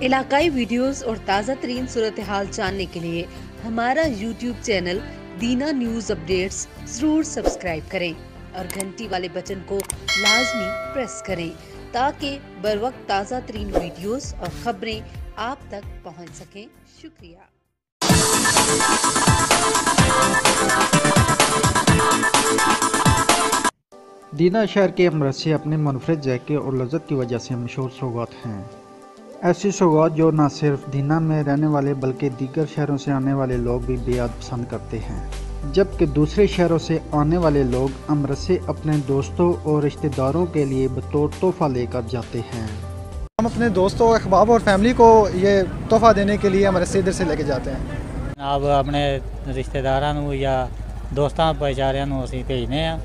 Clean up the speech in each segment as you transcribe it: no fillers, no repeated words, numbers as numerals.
علاقائی ویڈیوز اور تازہ ترین صورتحال جاننے کے لیے ہمارا یوٹیوب چینل دینا نیوز اپڈیٹس ضرور سبسکرائب کریں اور گھنٹی والے بٹن کو لازمی پریس کریں تاکہ بر وقت تازہ ترین ویڈیوز اور خبریں آپ تک پہنچ سکیں۔ شکریہ۔ دینا شہر کے امرسے اپنے منفرد ذائقے اور لذت کی وجہ سے مشہور سوغات ہیں۔ ایسی سوغات جو نہ صرف دینا میں رہنے والے بلکہ دیگر شہروں سے آنے والے لوگ بھی بے حد پسند کرتے ہیں، جبکہ دوسرے شہروں سے آنے والے لوگ امرسے اپنے دوستوں اور رشتہ داروں کے لیے بطور تحفہ لے کر جاتے ہیں۔ ہم اپنے دوستوں، احباب اور فیملی کو یہ تحفہ دینے کے لیے امرسے ادھر سے لے کے جاتے ہیں۔ آپ اپنے رشتہ داروں یا دوستوں پہچاروں اسی بھیجنے ہیں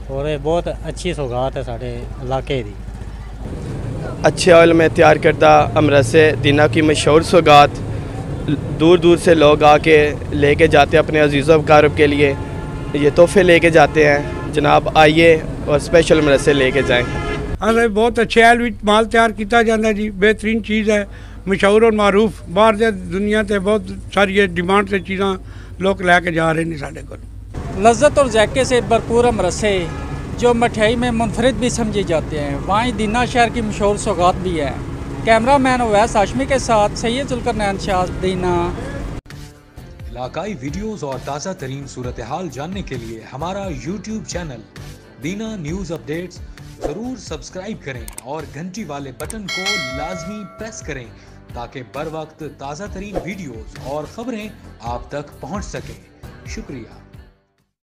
اور یہ بہت اچھی سوغات ہے سارے علاقے دی۔ اچھے آئل میں تیار کردہ امرسے دینا کی مشہور سوغات دور دور سے لوگ آ کے لے کے جاتے ہیں اپنے عزیز و اقارب کے لیے، یہ تحفے لے کے جاتے ہیں۔ جناب آئیے اور اسپیشل امرسے لے کے جائیں۔ بہت اچھے آئل مال تیار کیتا جاتا ہے جی، بہترین چیز ہے، مشہور اور معروف، باہر سے دنیا تے بہت ساری ڈیمانڈ سے چیزاں لوگ لے کے جا رہے ہیں سارے کو۔ لذت اور ذائقے سے بھرپور امرسے جو مٹھائی میں منفرد بھی سمجھے جاتے ہیں، وہیں دینا شہر کی مشہور سوغات بھی ہے۔ کیمرہ مین اویس ہاشمی کے ساتھ سید ذوالقرنین شاہ، دینا۔ علاقائی ویڈیوز اور تازہ ترین صورتحال جاننے کے لیے ہمارا یوٹیوب چینل دینا نیوز اپڈیٹس ضرور سبسکرائب کریں اور گھنٹی والے بٹن کو لازمی پریس کریں تاکہ بر وقت تازہ ترین ویڈیوز اور خبریں آپ تک پہنچ سکیں۔ شکریہ۔